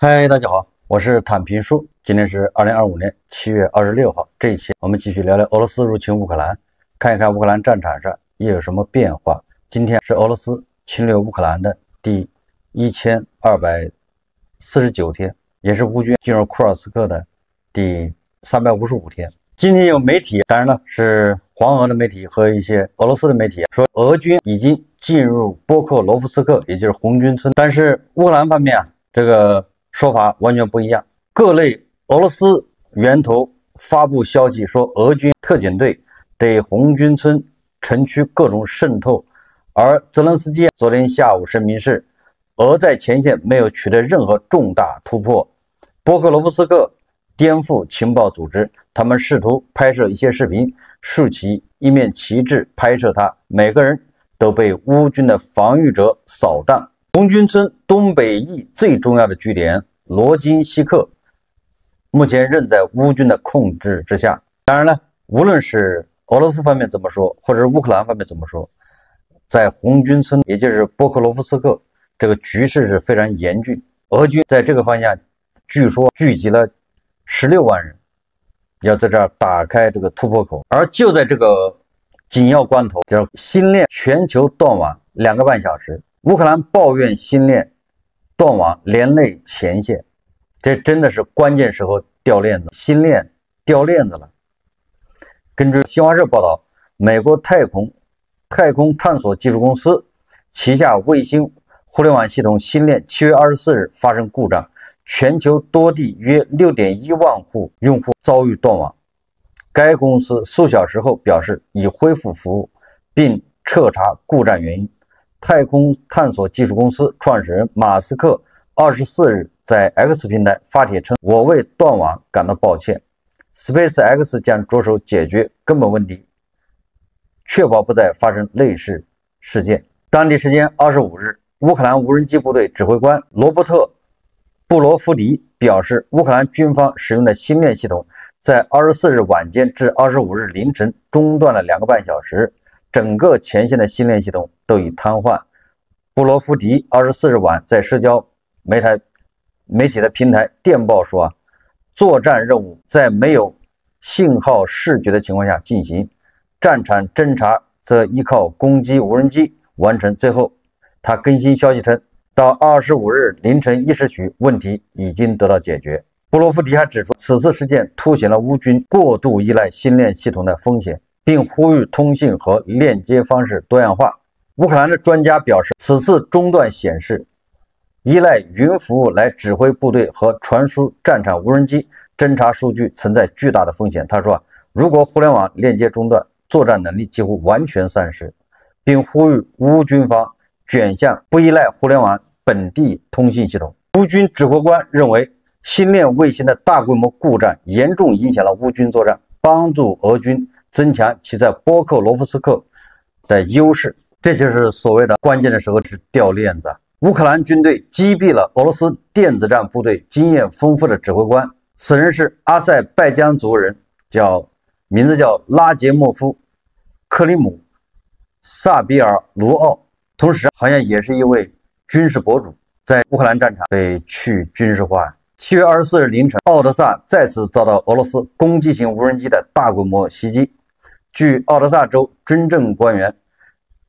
嗨，大家好，我是坦平叔。今天是2025年7月26号，这一期我们继续聊聊俄罗斯入侵乌克兰，看一看乌克兰战场上又有什么变化。今天是俄罗斯侵略乌克兰的第1249天，也是乌军进入库尔斯克的第355天。今天有媒体，当然了，是黄俄的媒体和一些俄罗斯的媒体说，俄军已经进入波克罗夫斯克，也就是红军村。但是乌克兰方面这个说法完全不一样。各类俄罗斯源头发布消息说，俄军特警队对红军村城区各种渗透，而泽连斯基昨天下午声明是，俄在前线没有取得任何重大突破。波克罗夫斯克颠覆情报组织，他们试图拍摄一些视频，竖起一面旗帜拍摄它，每个人都被乌军的防御者扫荡。红军村东北翼最重要的据点罗金西克目前仍在乌军的控制之下。当然了，无论是俄罗斯方面怎么说，或者是乌克兰方面怎么说，在红军村，也就是波克罗夫斯克，这个局势是非常严峻。俄军在这个方向据说聚集了16万人，要在这儿打开这个突破口。而就在这个紧要关头，就是星链全球断网2个半小时，乌克兰抱怨星链断网连累前线，这真的是关键时候掉链子，星链掉链子了。根据新华社报道，美国太空探索技术公司旗下卫星互联网系统星链7月24日发生故障，全球多地约 6.1 万户用户遭遇断网。该公司数小时后表示已恢复服务，并彻查故障原因。太空探索技术公司创始人马斯克24日在 X 平台发帖称，我为断网感到抱歉。SpaceX 将着手解决根本问题，确保不再发生类似事件。当地时间25日，乌克兰无人机部队指挥官罗伯特·布罗夫迪表示，乌克兰军方使用的星链系统在24日晚间至25日凌晨中断了2个半小时，整个前线的星链系统都已瘫痪。布罗夫迪24日晚在社交媒体的平台电报说，作战任务在没有信号视觉的情况下进行，战场侦察则依靠攻击无人机完成。最后他更新消息称，到25日凌晨1时许，问题已经得到解决。布罗夫迪还指出，此次事件凸显了乌军过度依赖星链系统的风险，并呼吁通信和链接方式多样化。乌克兰的专家表示，此次中断显示，依赖云服务来指挥部队和传输战场无人机侦察数据存在巨大的风险。他说，如果互联网链接中断，作战能力几乎完全丧失，并呼吁乌军方转向不依赖互联网本地通信系统。乌军指挥官认为，星链卫星的大规模故障严重影响了乌军作战，帮助俄军增强其在波克罗夫斯克的优势。这就是所谓的关键的时候是掉链子。乌克兰军队击毙了俄罗斯电子战部队经验丰富的指挥官，此人是阿塞拜疆族人，名字叫拉杰莫夫·克里姆·萨比尔卢奥，同时好像也是一位军事博主，在乌克兰战场被去军事化。7月24日凌晨，奥德萨再次遭到俄罗斯攻击型无人机的大规模袭击。据奥德萨州军政官员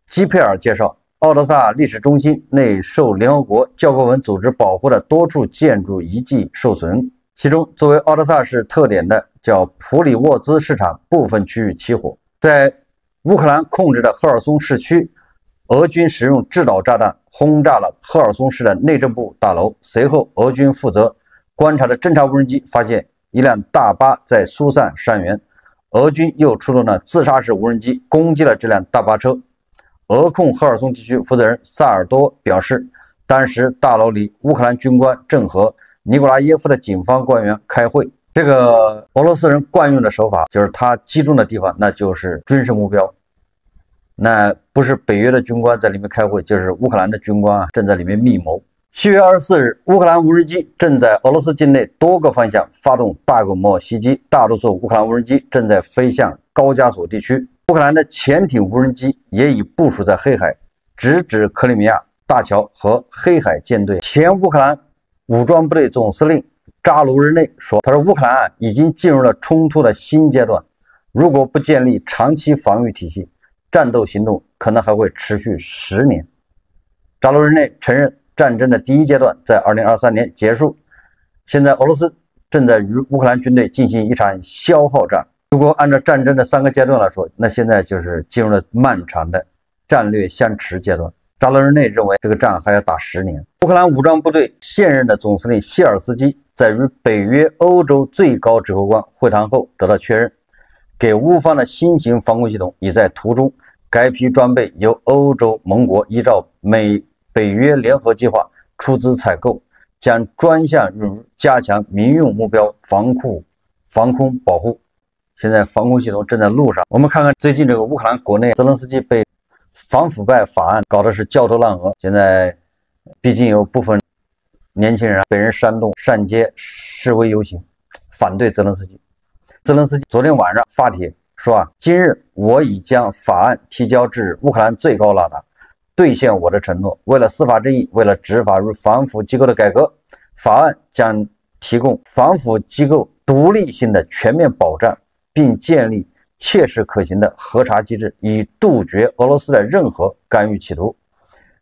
基佩尔介绍，奥德萨历史中心内受联合国教科文组织保护的多处建筑遗迹受损，其中作为奥德萨市特点的叫普里沃兹市场部分区域起火。在乌克兰控制的赫尔松市区，俄军使用制导炸弹轰炸了赫尔松市的内政部大楼。随后，俄军负责观察的侦察无人机发现一辆大巴在疏散伤员，俄军又出动了自杀式无人机攻击了这辆大巴车。俄控赫尔松地区负责人萨尔多表示，当时大楼里乌克兰军官正和尼古拉耶夫的警方官员开会。这个俄罗斯人惯用的手法就是他击中的地方那就是军事目标，那不是北约的军官在里面开会，就是乌克兰的军官正在里面密谋。7月24日，乌克兰无人机正在俄罗斯境内多个方向发动大规模袭击，大多数乌克兰无人机正在飞向高加索地区。乌克兰的潜艇无人机也已部署在黑海，直指克里米亚大桥和黑海舰队。前乌克兰武装部队总司令扎卢日内说：“他说乌克兰已经进入了冲突的新阶段，如果不建立长期防御体系，战斗行动可能还会持续10年。”扎卢日内承认，战争的第一阶段在2023年结束，现在俄罗斯正在与乌克兰军队进行一场消耗战。如果按照战争的3个阶段来说，那现在就是进入了漫长的战略相持阶段。扎卢日内认为这个仗还要打10年。乌克兰武装部队现任的总司令谢尔斯基在与北约欧洲最高指挥官会谈后得到确认，给乌方的新型防空系统已在途中。该批装备由欧洲盟国依照北约联合计划出资采购，将专项用于加强民用目标防空保护。现在防空系统正在路上。我们看看最近这个乌克兰国内，泽连斯基被反腐败法案搞的是焦头烂额。现在毕竟有部分年轻人被人煽动上街示威游行，反对泽连斯基。泽连斯基昨天晚上发帖说今日我已将法案提交至乌克兰最高拉达，兑现我的承诺。为了司法正义，为了执法与反腐机构的改革，法案将提供反腐机构独立性的全面保障，并建立切实可行的核查机制，以杜绝俄罗斯的任何干预企图。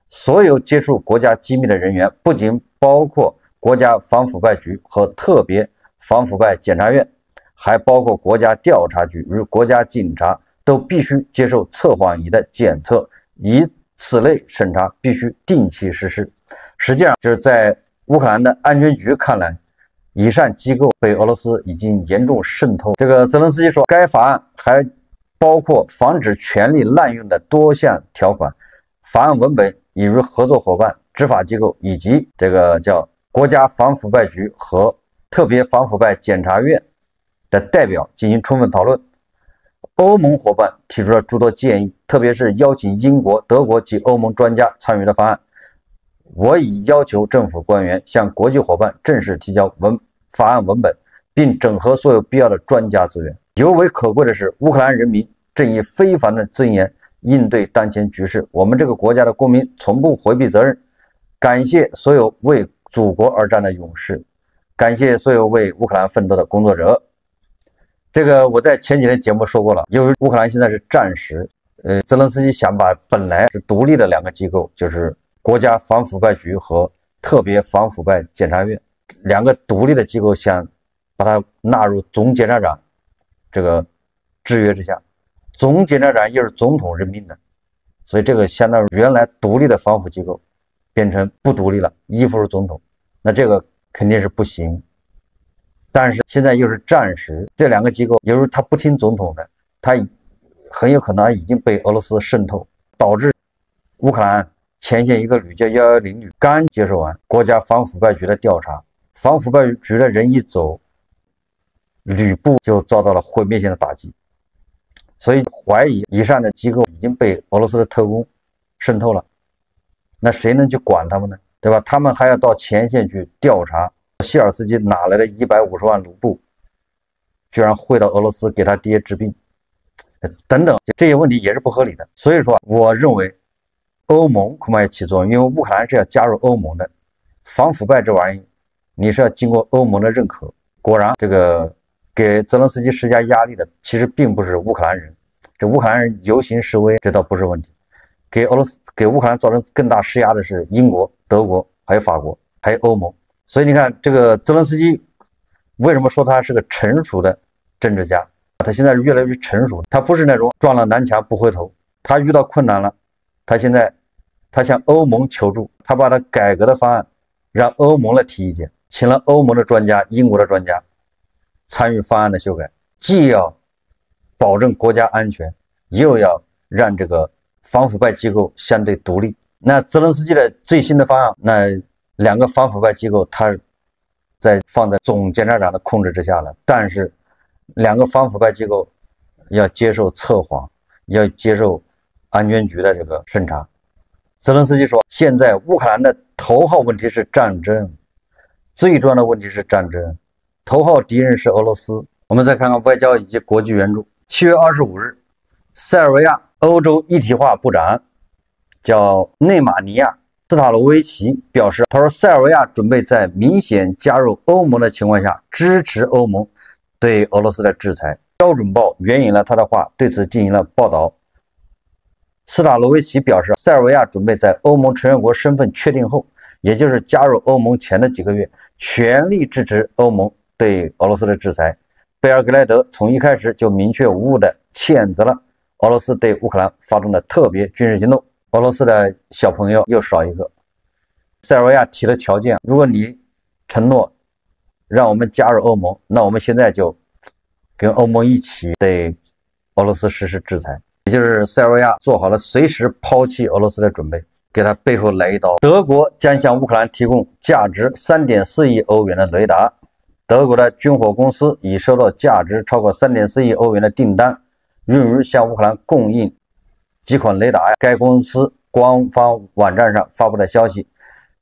所有接触国家机密的人员，不仅包括国家反腐败局和特别反腐败检察院，还包括国家调查局与国家警察，都必须接受测谎仪的检测，以此类审查必须定期实施。实际上，就是在乌克兰的安全局看来，以上机构被俄罗斯已经严重渗透。这个泽连斯基说，该法案还包括防止权力滥用的多项条款。法案文本已与合作伙伴、执法机构以及这个叫国家反腐败局和特别反腐败检察院的代表进行充分讨论。欧盟伙伴提出了诸多建议，特别是邀请英国、德国及欧盟专家参与的方案。我已要求政府官员向国际伙伴正式提交法案文本，并整合所有必要的专家资源。尤为可贵的是，乌克兰人民正以非凡的尊严应对当前局势。我们这个国家的公民从不回避责任。感谢所有为祖国而战的勇士，感谢所有为乌克兰奋斗的工作者。这个我在前几天节目说过了，由于乌克兰现在是战时，泽连斯基想把本来是独立的2个机构，就是国家反腐败局和特别反腐败检察院2个独立的机构，想把它纳入总检察长这个制约之下。总检察长又是总统任命的，所以这个相当于原来独立的反腐机构变成不独立了，依附于总统，那这个肯定是不行。但是现在又是战时，这2个机构由于他不听总统的，他很有可能已经被俄罗斯渗透，导致乌克兰前线一个旅叫110旅刚接受完国家反腐败局的调查，反腐败局的人一走，旅部就遭到了毁灭性的打击。所以怀疑以上的机构已经被俄罗斯的特工渗透了，那谁能去管他们呢？对吧？他们还要到前线去调查谢尔斯基哪来的150万卢布，居然汇到俄罗斯给他爹治病，等等，这些问题也是不合理的。所以说，我认为欧盟恐怕也起作用，因为乌克兰是要加入欧盟的，反腐败这玩意你是要经过欧盟的认可。果然，这个给泽连斯基施加压力的其实并不是乌克兰人，这乌克兰人游行示威这倒不是问题，给乌克兰造成更大施压的是英国、德国，还有法国，还有欧盟。所以你看，这个泽连斯基为什么说他是个成熟的政治家？他现在越来越成熟，他不是那种撞了南墙不回头，他遇到困难了，他向欧盟求助，他把他改革的方案让欧盟来提意见，请了欧盟的专家、英国的专家参与方案的修改，既要保证国家安全，又要让这个反腐败机构相对独立。那泽连斯基的最新的方案，那2个反腐败机构他放在总检察长的控制之下了，但是2个反腐败机构要接受测谎，要接受安全局的这个审查。泽连斯基说，现在乌克兰的头号问题是战争，最重要的问题是战争，头号敌人是俄罗斯。我们再看看外交以及国际援助。7月25日，塞尔维亚欧洲一体化部长叫内马尼亚斯塔罗维奇表示，他说塞尔维亚准备在明显加入欧盟的情况下支持欧盟对俄罗斯的制裁。标准报援引了他的话，对此进行了报道。斯塔罗维奇表示，塞尔维亚准备在欧盟成员国身份确定后，也就是加入欧盟前的几个月，全力支持欧盟对俄罗斯的制裁。贝尔格莱德从一开始就明确无误地谴责了俄罗斯对乌克兰发动的特别军事行动。俄罗斯的小朋友又少一个。塞尔维亚提了条件，如果你承诺让我们加入欧盟，那我们现在就跟欧盟一起对俄罗斯实施制裁。也就是塞尔维亚做好了随时抛弃俄罗斯的准备，给他背后来一刀。德国将向乌克兰提供价值 3.4 亿欧元的雷达。德国的军火公司已收到价值超过 3.4 亿欧元的订单，闰日向乌克兰供应几款雷达。该公司官方网站上发布的消息，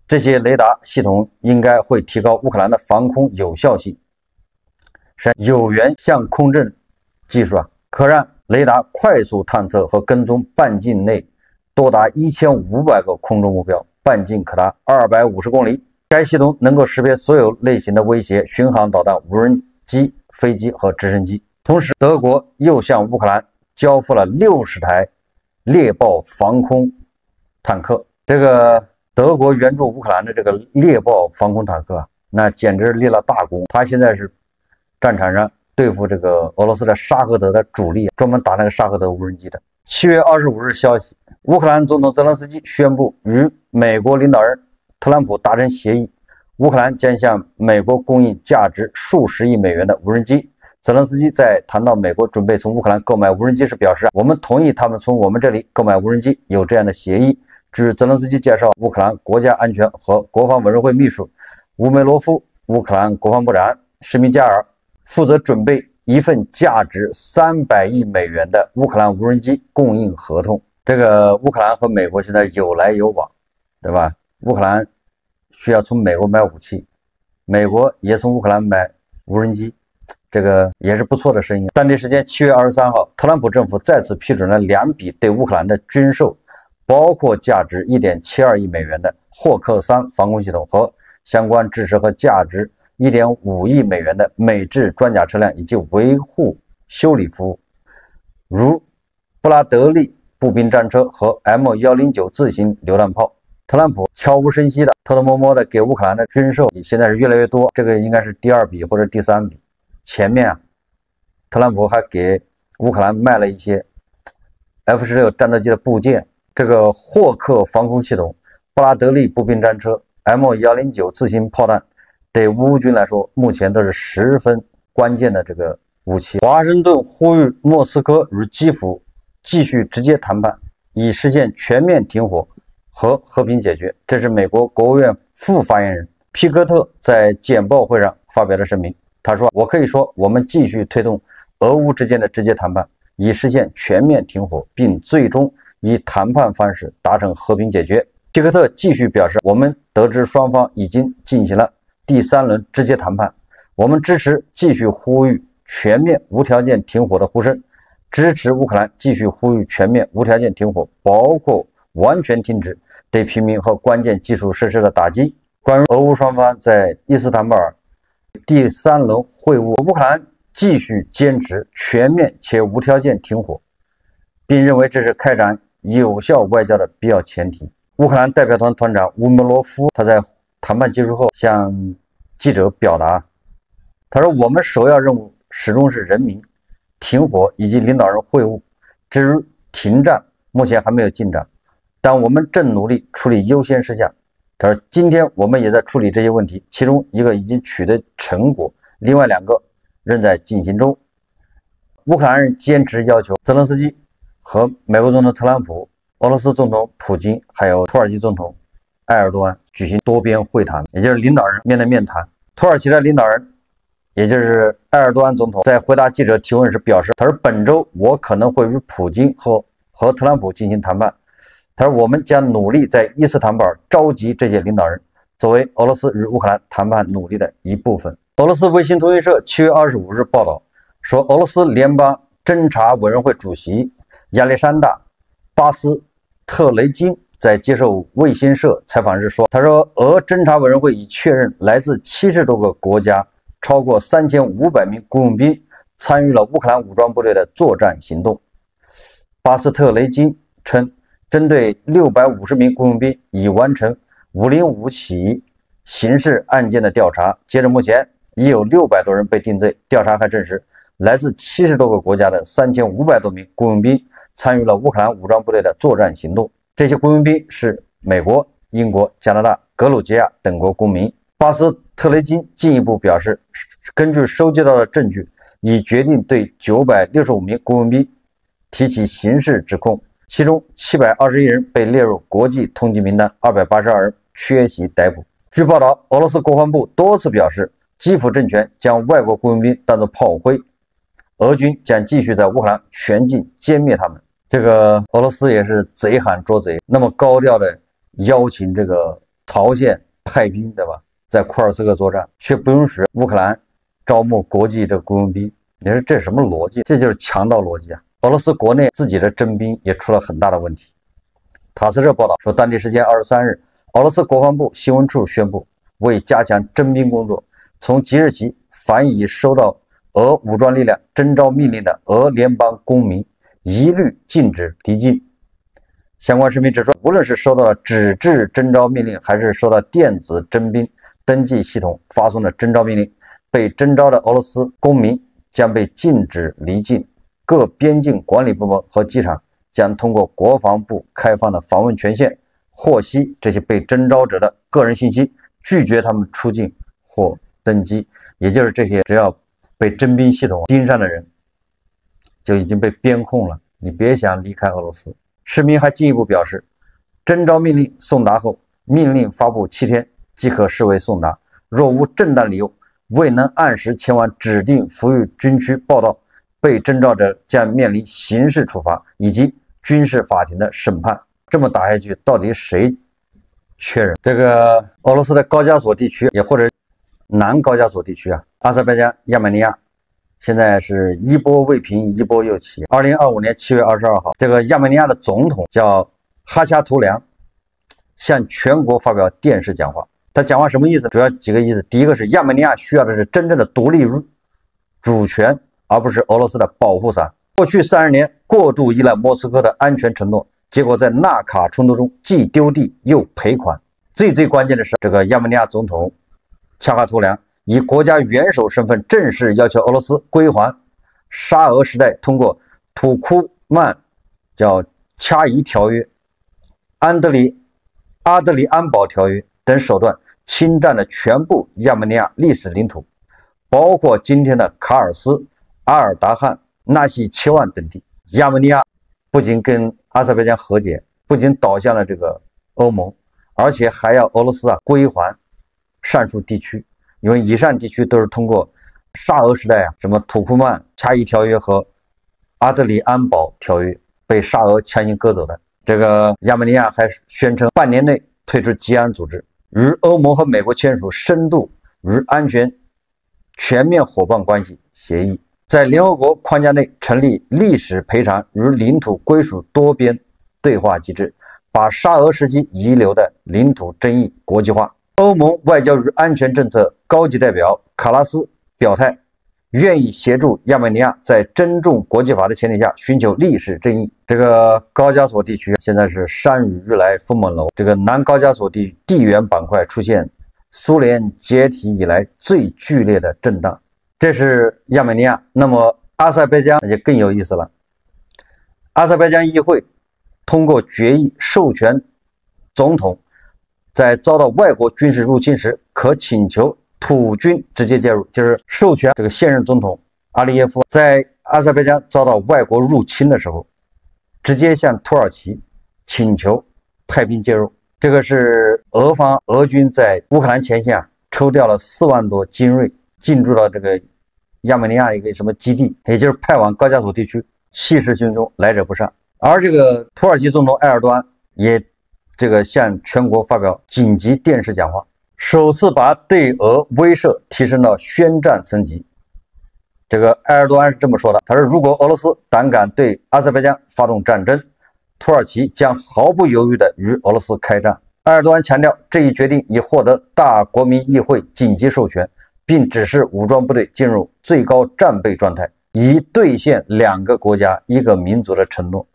这些雷达系统应该会提高乌克兰的防空有效性。有源相控阵技术可让雷达快速探测和跟踪半径内多达1500个空中目标，半径可达250公里。该系统能够识别所有类型的威胁，巡航导弹、无人机、飞机和直升机。同时，德国又向乌克兰交付了60台猎豹防空坦克。这个德国援助乌克兰的这个猎豹防空坦克那简直立了大功。他现在是战场上对付这个俄罗斯的沙赫德的主力，专门打那个沙赫德无人机的。7月25日消息，乌克兰总统泽连斯基宣布与美国领导人特朗普达成协议，乌克兰将向美国供应价值数十亿美元的无人机。泽连斯基在谈到美国准备从乌克兰购买无人机时表示，我们同意他们从我们这里购买无人机，有这样的协议。据泽连斯基介绍，乌克兰国家安全和国防委员会秘书乌梅罗夫、乌克兰国防部长施米加尔负责准备一份价值300亿美元的乌克兰无人机供应合同。这个乌克兰和美国现在有来有往，对吧？乌克兰需要从美国买武器，美国也从乌克兰买无人机，这个也是不错的生意。当地时间7月23号，特朗普政府再次批准了2笔对乌克兰的军售，包括价值 1.72 亿美元的霍克3防空系统和相关支持和价值 1.5 亿美元的美制装甲车辆以及维护修理服务，如布拉德利步兵战车和 M109 自行榴弹炮。特朗普悄无声息的、偷偷摸摸的给乌克兰的军售现在是越来越多，这个应该是第2笔或者第3笔。前面特朗普还给乌克兰卖了一些 F-16 战斗机的部件，这个霍克防空系统、布拉德利步兵战车、M109 自行炮弹，对乌军来说目前都是十分关键的这个武器。华盛顿呼吁莫斯科与基辅继续直接谈判，以实现全面停火和和平解决。这是美国国务院副发言人皮克特在简报会上发表的声明。他说，我可以说，我们继续推动俄乌之间的直接谈判，以实现全面停火，并最终以谈判方式达成和平解决。皮克特继续表示，我们得知双方已经进行了第3轮直接谈判，我们支持继续呼吁全面无条件停火的呼声，支持乌克兰继续呼吁全面无条件停火，包括完全停止对平民和关键基础设施的打击。关于俄乌双方在伊斯坦布尔第3轮会晤，乌克兰继续坚持全面且无条件停火，并认为这是开展有效外交的必要前提。乌克兰代表团团长乌梅罗夫他在谈判结束后向记者表达，他说，我们首要任务始终是人民、停火以及领导人会晤，至于停战目前还没有进展，但我们正努力处理优先事项。他说，今天我们也在处理这些问题，其中一个已经取得成果，另外2个仍在进行中。乌克兰人坚持要求泽连斯基和美国总统特朗普、俄罗斯总统普京还有土耳其总统埃尔多安举行多边会谈，也就是领导人面对面谈。土耳其的领导人也就是埃尔多安总统在回答记者提问时表示，他说，本周我可能会与普京和特朗普进行谈判。他说，我们将努力在伊斯坦布尔召集这些领导人，作为俄罗斯与乌克兰谈判努力的一部分。俄罗斯卫星通讯社7月25日报道说，俄罗斯联邦侦察委员会主席亚历山大·巴斯特雷金在接受卫星社采访时说，他说，俄侦察委员会已确认，来自70多个国家超过3500名雇佣兵参与了乌克兰武装部队的作战行动。巴斯特雷金称，针对650名雇佣兵已完成505起刑事案件的调查，截至目前，已有600多人被定罪。调查还证实，来自70多个国家的3500多名雇佣兵参与了乌克兰武装部队的作战行动。这些雇佣兵是美国、英国、加拿大、格鲁吉亚等国公民。巴斯特雷金进一步表示，根据收集到的证据，已决定对965名雇佣兵提起刑事指控，其中721人被列入国际通缉名单，282人缺席逮捕。据报道，俄罗斯国防部多次表示，基辅政权将外国雇佣兵当作炮灰，俄军将继续在乌克兰全境歼灭他们。这个俄罗斯也是贼喊捉贼，那么高调的邀请这个朝鲜派兵，对吧？在库尔斯克作战，却不允许乌克兰招募国际这个雇佣兵，你说这是什么逻辑？这就是强盗逻辑啊！俄罗斯国内自己的征兵也出了很大的问题。塔斯社报道说，当地时间23日，俄罗斯国防部新闻处宣布，为加强征兵工作，从即日起，凡已收到俄武装力量征召命令的俄联邦公民，一律禁止离境。相关声明指出，无论是收到了纸质征召命令，还是收到电子征兵登记系统发送的征召命令，被征召的俄罗斯公民将被禁止离境。各边境管理部门和机场将通过国防部开放的访问权限获悉这些被征召者的个人信息，拒绝他们出境或登机。也就是这些只要被征兵系统盯上的人，就已经被边控了，你别想离开俄罗斯。声明还进一步表示，征召命令送达后，命令发布7天即可视为送达，若无正当理由未能按时前往指定服役军区报到，被征召者将面临刑事处罚以及军事法庭的审判。这么打下去，到底谁缺人？这个俄罗斯的高加索地区，也或者南高加索地区啊，阿塞拜疆、亚美尼亚，现在是一波未平，一波又起。2025年7月22号，这个亚美尼亚的总统叫哈恰图良，向全国发表电视讲话。他讲话什么意思？主要几个意思。第一个是亚美尼亚需要的是真正的独立主权，而不是俄罗斯的保护伞。过去30年过度依赖莫斯科的安全承诺，结果在纳卡冲突中既丢地又赔款。最关键的是，这个亚美尼亚总统恰哈图良以国家元首身份正式要求俄罗斯归还沙俄时代通过土库曼叫恰伊条约、阿德里安保条约等手段侵占了全部亚美尼亚历史领土，包括今天的卡尔斯、阿尔达汉、纳西切万等地。亚美尼亚不仅跟阿塞拜疆和解，不仅倒向了这个欧盟，而且还要俄罗斯归还上述地区，因为以上地区都是通过沙俄时代什么土库曼恰伊条约和阿德里安保条约被沙俄强行割走的。这个亚美尼亚还宣称半年内退出吉安组织，与欧盟和美国签署深度与安全全面伙伴关系协议，在联合国框架内成立历史赔偿与领土归属多边对话机制，把沙俄时期遗留的领土争议国际化。欧盟外交与安全政策高级代表卡拉斯表态，愿意协助亚美尼亚在尊重国际法的前提下寻求历史正义。这个高加索地区现在是山雨欲来风满楼，这个南高加索地缘板块出现苏联解体以来最剧烈的震荡。这是亚美尼亚。那么阿塞拜疆就更有意思了。阿塞拜疆议会通过决议，授权总统在遭到外国军事入侵时，可请求土军直接介入，就是授权这个现任总统阿利耶夫在阿塞拜疆遭到外国入侵的时候，直接向土耳其请求派兵介入。这个是俄军在乌克兰前线抽调了4万多精锐，进驻到这个亚美尼亚一个什么基地，也就是派往高加索地区，气势汹汹，来者不善。而这个土耳其总统埃尔多安也这个向全国发表紧急电视讲话，首次把对俄威慑提升到宣战层级。这个埃尔多安是这么说的，他说，如果俄罗斯胆敢对阿塞拜疆发动战争，土耳其将毫不犹豫地与俄罗斯开战。埃尔多安强调，这一决定已获得大国民议会紧急授权，并指示武装部队进入最高战备状态，以兑现两个国家一个民族的承诺。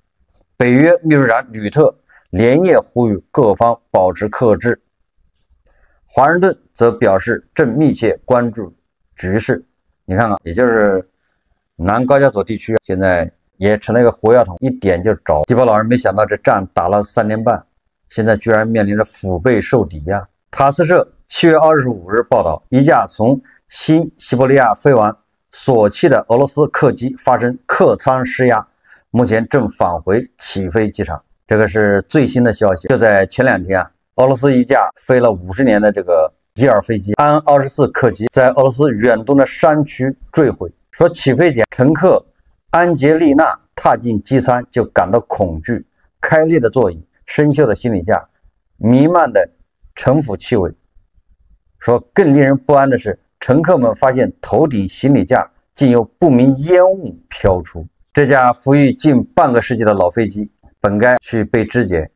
北约秘书长吕特连夜呼吁各方保持克制。华盛顿则表示正密切关注局势。你看看，也就是南高加索地区现在也成了一个活跃桶，一点就着。基波老人没想到这战打了3年半，现在居然面临着腹背受敌呀！塔斯社7月25日报道，一架从新西伯利亚飞往索契的俄罗斯客机发生客舱失压，目前正返回起飞机场。这个是最新的消息。就在前2天俄罗斯一架飞了50年的这个伊尔飞机安24客机在俄罗斯远东的山区坠毁。说起飞前，乘客安杰丽娜踏进机舱就感到恐惧，开裂的座椅、生锈的行李架、弥漫的陈腐气味。说更令人不安的是，乘客们发现头顶行李架竟有不明烟雾飘出。这架服役近半个世纪的老飞机本该去被肢解，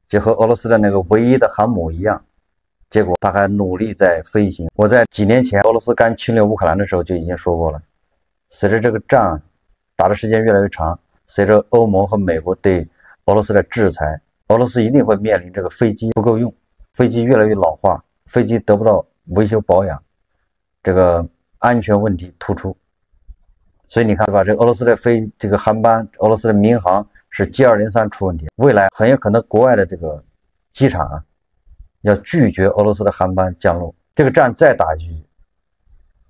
就和俄罗斯的那个唯一的航母一样，结果他还努力在飞行。我在几年前俄罗斯刚侵略乌克兰的时候就已经说过了，随着这个仗打的时间越来越长，随着欧盟和美国对俄罗斯的制裁，俄罗斯一定会面临这个飞机不够用，飞机越来越老化，飞机得不到维修保养，这个安全问题突出。所以你看吧，这俄罗斯的这个航班，俄罗斯的民航是接二连三出问题，未来很有可能国外的这个机场要拒绝俄罗斯的航班降落。这个战再打下去，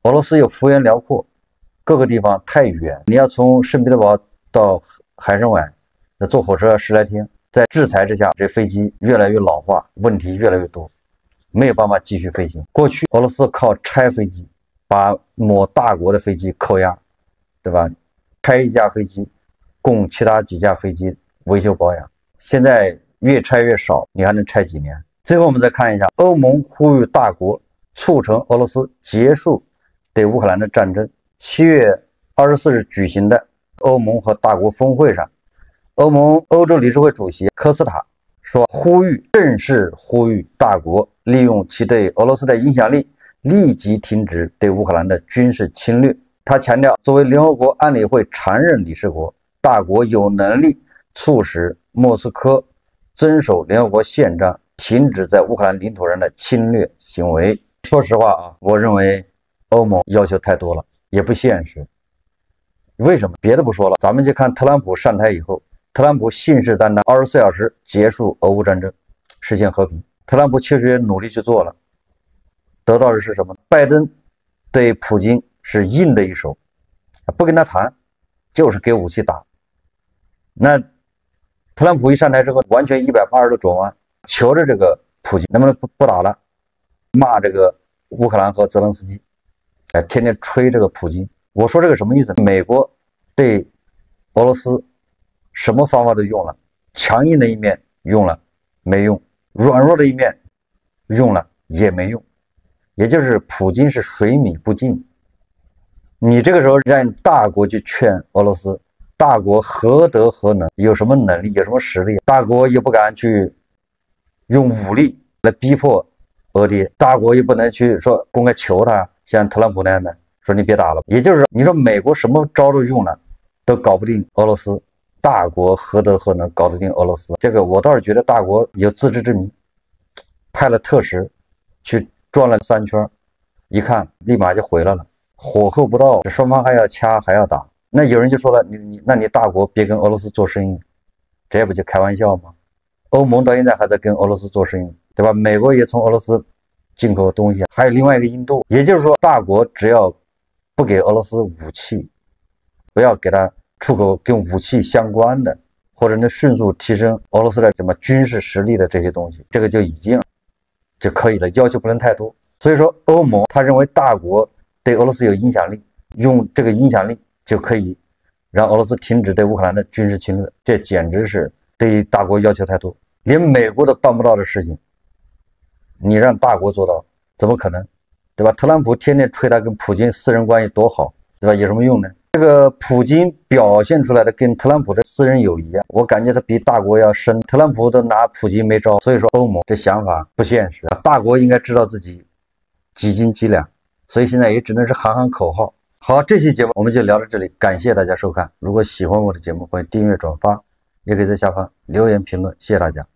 俄罗斯又幅员辽阔，各个地方太远，你要从圣彼得堡到海参崴，那坐火车要10来天。在制裁之下，这飞机越来越老化，问题越来越多，没有办法继续飞行。过去俄罗斯靠拆飞机，把某大国的飞机扣押，对吧？拆一架飞机供其他几架飞机维修保养，现在越拆越少，你还能拆几年？最后我们再看一下，欧盟呼吁大国促成俄罗斯结束对乌克兰的战争。7月24日举行的欧盟和大国峰会上，欧盟欧洲理事会主席科斯塔说，正式呼吁大国利用其对俄罗斯的影响力，立即停止对乌克兰的军事侵略。他强调，作为联合国安理会常任理事国，大国有能力促使莫斯科遵守联合国宪章，停止在乌克兰领土上的侵略行为。说实话我认为欧盟要求太多了，也不现实。为什么？别的不说了，咱们就看特朗普上台以后，特朗普信誓旦旦24小时结束俄乌战争，实现和平。特朗普确实也努力去做了，得到的是什么？拜登对普京是硬的一手，不跟他谈，就是给武器打。那特朗普一上台之后，完全180度转弯，求着这个普京能不能不打了，骂这个乌克兰和泽连斯基，天天吹这个普京。我说这个什么意思？美国对俄罗斯什么方法都用了，强硬的一面用了没用，软弱的一面用了也没用，也就是普京是水米不进。你这个时候让大国去劝俄罗斯，大国何德何能，有什么能力，有什么实力？大国也不敢去用武力来逼迫俄爹，大国也不能去说公开求他，像特朗普那样的说你别打了。也就是说，你说美国什么招都用了，都搞不定俄罗斯，大国何德何能搞得定俄罗斯？这个我倒是觉得大国有自知之明，派了特使去转了3圈，一看立马就回来了，火候不到，双方还要掐还要打。那有人就说了，那你大国别跟俄罗斯做生意，这不就开玩笑吗？欧盟到现在还在跟俄罗斯做生意，对吧？美国也从俄罗斯进口东西，还有另外一个印度。也就是说，大国只要不给俄罗斯武器，不要给他出口跟武器相关的，或者能迅速提升俄罗斯的什么军事实力的这些东西，这个就已经就可以了，要求不能太多。所以说，欧盟他认为大国对俄罗斯有影响力，用这个影响力就可以让俄罗斯停止对乌克兰的军事侵略，这简直是对大国要求太多，连美国都办不到的事情，你让大国做到，怎么可能？对吧？特朗普天天吹他跟普京私人关系多好，对吧？有什么用呢？这个普京表现出来的跟特朗普的私人友谊啊，我感觉他比大国要深。特朗普都拿普京没招，所以说欧盟这想法不现实啊。大国应该知道自己几斤几两，所以现在也只能是喊喊口号。好，这期节目我们就聊到这里，感谢大家收看。如果喜欢我的节目，欢迎订阅转发，也可以在下方留言评论，谢谢大家。